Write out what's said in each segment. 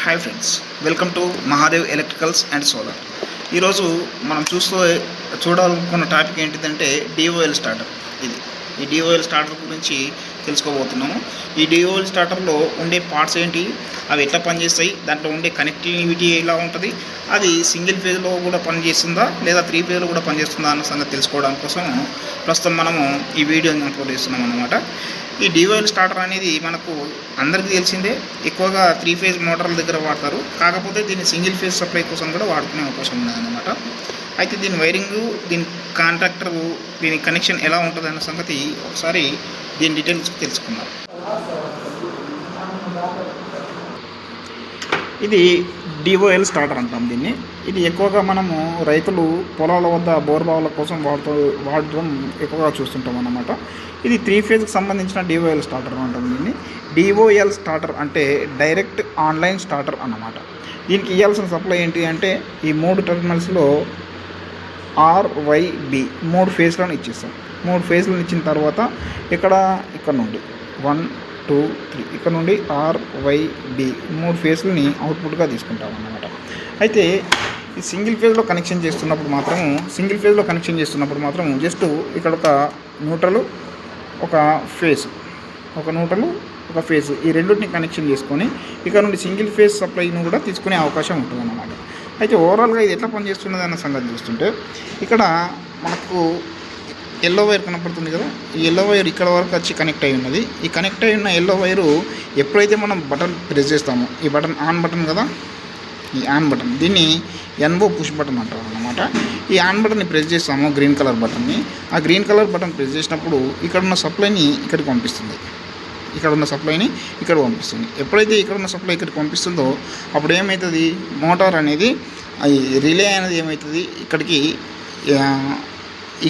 Hi friends, welcome to Mahadev electricals and solar. ఈరోజు మనం చూడాలనుకున్న topic ఏంటిదంటే డిఓఎల్ స్టార్టర్. ఈ డిఓఎల్ స్టార్టర్ గురించి తెలుసుకోబోతున్నాము. ఈ డిఓఎల్ స్టార్టర్లో ఉండే పార్ట్స్ ఏంటి, అవి ఎట్లా పనిచేస్తాయి, దాంట్లో ఉండే కనెక్టివిటీ ఎలా ఉంటుంది, అది సింగిల్ ఫేజ్లో కూడా పనిచేస్తుందా లేదా 3 ఫేజ్లో కూడా పనిచేస్తుందా అన్న సంగతి తెలుసుకోవడం కోసం ప్రస్తుతం మనము ఈ వీడియోని అప్లోడ్ చేస్తున్నాం అన్నమాట. ఈ డిఓఎల్ స్టార్టర్ అనేది మనకు అందరికీ తెలిసిందే, ఎక్కువగా 3 ఫేజ్ మోటార్ల దగ్గర వాడతారు. కాకపోతే దీన్ని సింగిల్ ఫేజ్ సప్లై కోసం కూడా వాడుకునే అవకాశం ఉన్నదన్నమాట. అయితే దీని వైరింగు, దీని కాంట్రాక్టరు, దీని కనెక్షన్ ఎలా ఉంటుంది అన్న సంగతి ఒకసారి దీని డీటెయిల్స్ తెలుసుకుందాం. ఇది డిఓఎల్ స్టార్టర్ అంటాం దీన్ని. ఇది ఎక్కువగా మనము రైతులు పొలాల వద్ద బోర్బావుల కోసం వాడడం ఎక్కువగా చూస్తుంటాం అన్నమాట. ఇది 3 ఫేజ్కి సంబంధించిన డిఓఎల్ స్టార్టర్ అంటాం దీన్ని. డిఓఎల్ స్టార్టర్ అంటే డైరెక్ట్ ఆన్లైన్ స్టార్టర్ అన్నమాట. దీనికి ఇవ్వాల్సిన సప్లై ఏంటి అంటే ఈ 3 టెర్మినల్స్లో RYB 3 ఫేజ్లను ఇచ్చేస్తాం. 3 ఫేజ్లను ఇచ్చిన తర్వాత ఇక్కడ నుండి 1, 2, 3 ఇక్కడ నుండి RYB 3 ఫేజ్లని అవుట్పుట్గా తీసుకుంటాం అన్నమాట. అయితే ఈ సింగిల్ ఫేజ్లో కనెక్షన్ చేస్తున్నప్పుడు మాత్రం జస్ట్ ఇక్కడ ఒక న్యూట్రల్, ఒక ఫేజ్, ఈ రెండింటిని కనెక్షన్ చేసుకొని ఇక్కడ నుండి సింగిల్ ఫేజ్ సప్లైను కూడా తీసుకునే అవకాశం ఉంటుంది అన్నమాట. అయితే ఓవరాల్గా ఇది ఎట్లా పనిచేస్తున్నది అన్న సంగతి చూస్తుంటే ఇక్కడ మనకు ఎల్లో వైర్ కనపడుతుంది కదా, ఈ ఎల్లో వైర్ ఇక్కడ వరకు వచ్చి కనెక్ట్ అయి ఉన్నది. ఈ కనెక్ట్ అయి ఉన్న ఎల్లో వైరు ఎప్పుడైతే మనం బటన్ ప్రెస్ చేస్తామో, ఈ బటన్ ఆన్ బటన్ కదా, ఈ ఆన్ బటన్, దీన్ని NO పుష్ బటన్ అంటారు అన్నమాట. ఈ ఆన్ బటన్ని ప్రెస్ చేస్తాము, గ్రీన్ కలర్ బటన్ని. ఆ గ్రీన్ కలర్ బటన్ ప్రెస్ చేసినప్పుడు ఇక్కడ ఉన్న సప్లైని ఇక్కడికి పంపిస్తుంది. ఎప్పుడైతే ఇక్కడ ఉన్న సప్లై ఇక్కడికి పంపిస్తుందో అప్పుడు ఏమవుతుంది, మోటార్ అనేది రిలే అనేది ఏమవుతుంది, ఇక్కడికి ఈ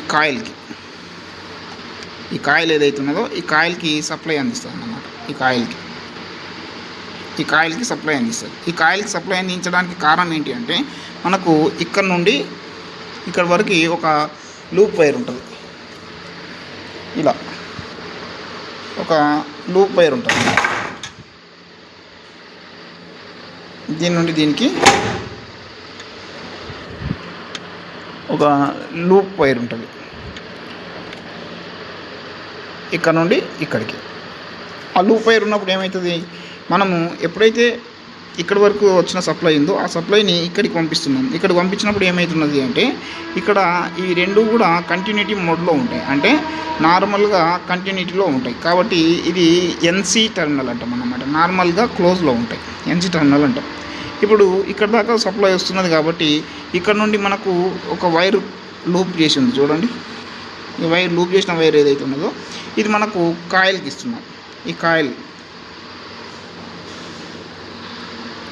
కాయిల్ ఏదైతే ఉన్నదో ఈ కాయిల్కి సప్లై అందిస్తుంది అన్నమాట. ఈ కాయిల్కి సప్లై అందిస్తుంది. ఈ కాయిల్కి సప్లై అందించడానికి కారణం ఏంటి అంటే మనకు ఇక్కడ నుండి ఇక్కడ వరకు ఒక లూప్ వైర్ ఉంటుంది. ఇలా ఒక లూప్ వైర్ ఉంటుంది. దీని నుండి దీనికి ఒక లూప్ వైర్ ఉంటుంది. ఇక్కడ నుండి ఇక్కడికి ఆ లూప్ వైర్ ఉన్నప్పుడు ఏమవుతుంది, మనము ఎప్పుడైతే ఇక్కడి వరకు వచ్చిన సప్లై ఉందో ఆ సప్లైని ఇక్కడికి పంపిస్తున్నాం. ఇక్కడికి పంపించినప్పుడు ఏమవుతున్నది అంటే ఇక్కడ ఈ రెండు కూడా కంటిన్యూటీ మోడ్లో ఉంటాయి, అంటే నార్మల్గా కంటిన్యూటీలో ఉంటాయి. కాబట్టి ఇది NC టెర్మినల్ అంటాం అన్నమాట. నార్మల్గా క్లోజ్లో ఉంటాయి, NC టెర్మినల్ అంటాం. ఇప్పుడు ఇక్కడ దాకా సప్లై వస్తున్నది కాబట్టి ఇక్కడ నుండి మనకు ఒక వైర్ లూప్ చేసి ఉంది చూడండి. ఈ వైర్ లూప్ చేసిన వైర్ ఏదైతే ఉన్నదో ఇది మనకు కాయిల్కి ఇస్తున్నాం. ఈ కాయిల్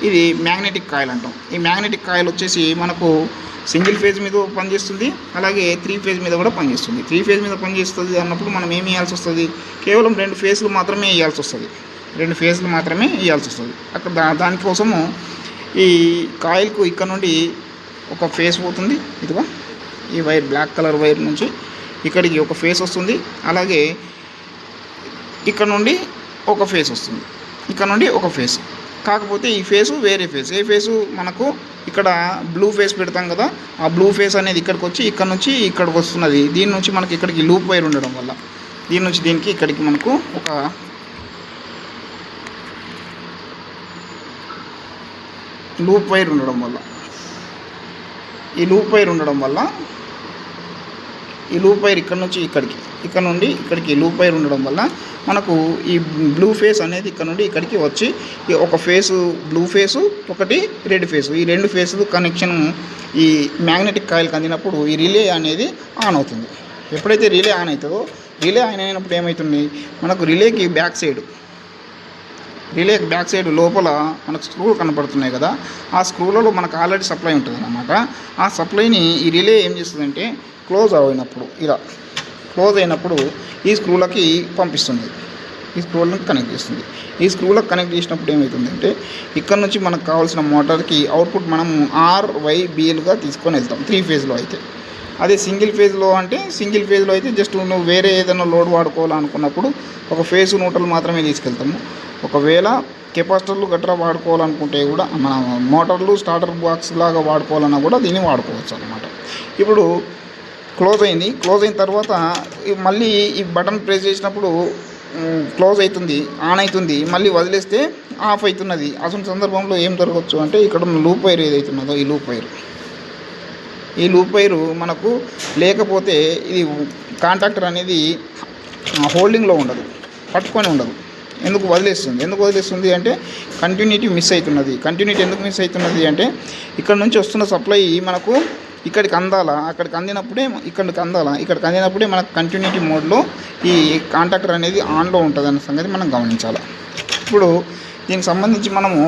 ఇది మ్యాగ్నెటిక్ కాయిల్ అంటాం. ఈ మ్యాగ్నెటిక్ కాయిల్ వచ్చేసి మనకు సింగిల్ ఫేజ్ మీద పనిచేస్తుంది, అలాగే 3 ఫేజ్ మీద కూడా పనిచేస్తుంది. 3 ఫేజ్ మీద పనిచేస్తుంది అన్నప్పుడు మనం ఏమి ఇవ్వాల్సి వస్తుంది, కేవలం 2 ఫేజ్లు మాత్రమే ఇవ్వాల్సి వస్తుంది. అక్కడ దానికోసము ఈ కాయిల్కు ఇక్కడ నుండి ఒక ఫేజ్ పోతుంది. ఇదిగో ఈ వైర్, బ్లాక్ కలర్ వైర్ నుంచి ఇక్కడికి ఒక ఫేజ్ వస్తుంది. అలాగే ఇక్కడ నుండి ఒక ఫేజ్ వస్తుంది, కాకపోతే ఈ ఫేసు వేరే ఫేజ్. ఏ ఫేసు మనకు ఇక్కడ బ్లూ ఫేస్ పెడతాం కదా, ఆ బ్లూ ఫేస్ అనేది ఇక్కడికి వచ్చి ఇక్కడ నుంచి ఇక్కడికి వస్తున్నది. దీని నుంచి మనకి ఇక్కడికి లూప్ వైర్ ఉండడం వల్ల, దీని నుంచి దీనికి ఇక్కడికి మనకు ఒక లూప్ వైర్ ఉండడం వల్ల, ఈ లూప్ వైర్ ఇక్కడ నుంచి ఇక్కడికి, ఇక్కడ నుండి ఇక్కడికి లూప్ వైర్ ఉండడం వల్ల మనకు ఈ బ్లూ ఫేస్ అనేది ఇక్కడ నుండి ఇక్కడికి వచ్చి ఒక ఫేసు బ్లూ ఫేసు, ఒకటి రెడ్ ఫేసు, ఈ 2 ఫేసులు కనెక్షన్ ఈ మ్యాగ్నెటిక్ కాయిల్కి అందినప్పుడు ఈ రిలే అనేది ఆన్ అవుతుంది. ఎప్పుడైతే రిలే ఆన్ అవుతుందో, రిలే ఆన్ అయినప్పుడు ఏమవుతుంది, మనకు రిలేకి బ్యాక్ సైడ్ లోపల మనకు స్క్రూలు కనపడుతున్నాయి కదా, ఆ స్క్రూలలో మనకు ఆల్రెడీ సప్లై ఉంటుంది అన్నమాట. ఆ సప్లైని ఈ రిలే ఏం చేస్తుందంటే క్లోజ్ అయినప్పుడు ఈ స్క్రూలకి పంపిస్తుంది, ఈ స్క్రూలను కనెక్ట్ చేస్తుంది. ఈ స్క్రూలకు కనెక్ట్ చేసినప్పుడు ఏమవుతుందంటే ఇక్కడ నుంచి మనకు కావాల్సిన మోటార్కి అవుట్పుట్ మనం RYBలుగా తీసుకొని వెళ్తాం 3 ఫేజ్లో అయితే. అదే సింగిల్ ఫేజ్లో అయితే జస్ట్ నువ్వు వేరే ఏదైనా లోడ్ వాడుకోవాలనుకున్నప్పుడు ఒక ఫేజ్ న్యూట్రల్ మాత్రమే తీసుకెళ్తాము. ఒకవేళ కెపాసిటర్లు గట్రా వాడుకోవాలనుకుంటే కూడా మన మోటార్లు స్టార్టర్ బాక్స్ లాగా వాడుకోవాలన్నా కూడా దీన్ని వాడుకోవచ్చు అనమాట. ఇప్పుడు క్లోజ్ అయిన తర్వాత మళ్ళీ ఈ బటన్ ప్రెస్ చేసినప్పుడు క్లోజ్ అవుతుంది, ఆన్ అవుతుంది, మళ్ళీ వదిలేస్తే ఆఫ్ అవుతున్నది. అసలు సందర్భంలో ఏం జరగవచ్చు అంటే ఇక్కడ ఉన్న లూప్ వైర్ ఏదైతున్నదో ఈ లూప్ వైరు మనకు లేకపోతే ఇది కాంటాక్టర్ అనేది హోల్డింగ్లో ఉండదు, పట్టుకొని ఉండదు. ఎందుకు వదిలేస్తుంది అంటే కంటిన్యూటీ మిస్ అవుతున్నది. కంటిన్యూటీ ఎందుకు మిస్ అవుతున్నది అంటే ఇక్కడ నుంచి వస్తున్న సప్లై మనకు ఇక్కడికి అందాలా, ఇక్కడికి అందినప్పుడే మనకు కంటిన్యూటీ మోడ్లో ఈ కాంటాక్టర్ అనేది ఆన్లో ఉంటుంది అన్న సంగతి మనం గమనించాలి. ఇప్పుడు దీనికి సంబంధించి మనము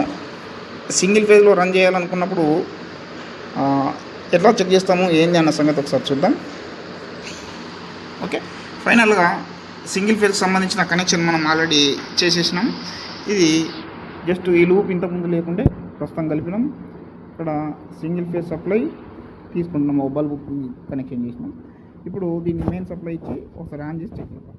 సింగిల్ ఫేజ్లో రన్ చేయాలనుకున్నప్పుడు ఎట్లా చెక్ చేస్తాము ఏంది అన్న సంగతి ఒకసారి చూద్దాం. ఓకే, ఫైనల్గా సింగిల్ ఫేజ్కి సంబంధించిన కనెక్షన్ మనం ఆల్రెడీ చేసేసినాం. ఇది జస్ట్ ఈ లూప్ ఇంతకుముందు లేకుంటే ప్రస్తుతం కలిపినాం. ఇక్కడ సింగిల్ ఫేజ్ సప్లై తీసుకుంటున్నాం, బల్బుకి కనెక్షన్ చేసినాం. ఇప్పుడు దీన్ని మెయిన్ సప్లై ఇచ్చి ఒకసారి ఆన్ చేసి చెక్ చేద్దాం.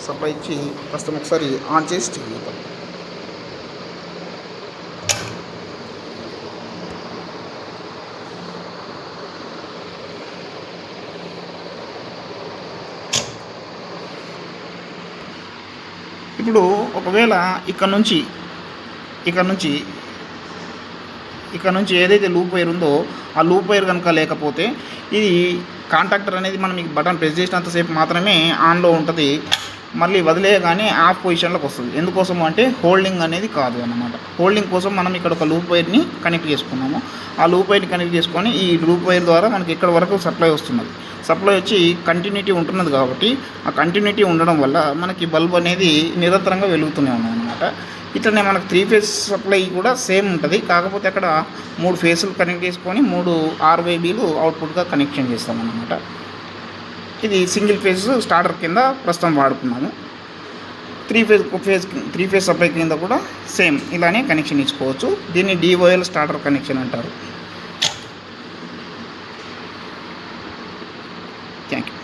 సప్లై ఇచ్చి ప్రస్తుతం ఒకసారి ఆన్ చేసి చెక్ చేద్దాం. ఇప్పుడు ఒకవేళ ఇక్కడ నుంచి ఏదైతే లూప్ వైర్ ఉందో ఆ లూప్ వైర్ కనుక లేకపోతే ఇది కాంటాక్టర్ అనేది మనం ఈ బటన్ ప్రెస్ చేసినంతసేపు మాత్రమే ఆన్లో ఉంటుంది, మళ్ళీ వదిలేయగానే ఆఫ్ పొజిషన్లోకి వస్తుంది. ఎందుకోసం అంటే హోల్డింగ్ అనేది కాదు అన్నమాట. హోల్డింగ్ కోసం మనం ఇక్కడ ఒక లూప్ వైర్ని కనెక్ట్ చేసుకున్నాము. ఆ లూప్ వైర్ని కనెక్ట్ చేసుకొని ఈ లూప్ వైర్ ద్వారా మనకి ఇక్కడ వరకు సప్లై వస్తున్నది. సప్లై వచ్చి కంటిన్యూటీ ఉంటున్నది కాబట్టి ఆ కంటిన్యూటీ ఉండడం వల్ల మనకి బల్బ్ అనేది నిరంతరంగా వెలుగుతూనే ఉన్నది అన్నమాట. ఇట్లనే మనకు 3 ఫేజ్ సప్లై కూడా సేమ్ ఉంటుంది, కాకపోతే అక్కడ 3 ఫేసులు కనెక్ట్ చేసుకొని 3 RYBలు అవుట్పుట్గా కనెక్షన్ చేస్తామన్నమాట. ఇది సింగిల్ ఫేజ్ స్టార్టర్ కింద ప్రస్తుతం వాడుకున్నాము. 3 ఫేజ్ సప్లై కింద కూడా సేమ్ ఇలానే కనెక్షన్ ఇచ్చుకోవచ్చు. దీన్ని DOL స్టార్టర్ కనెక్షన్ అంటారు. Thank you.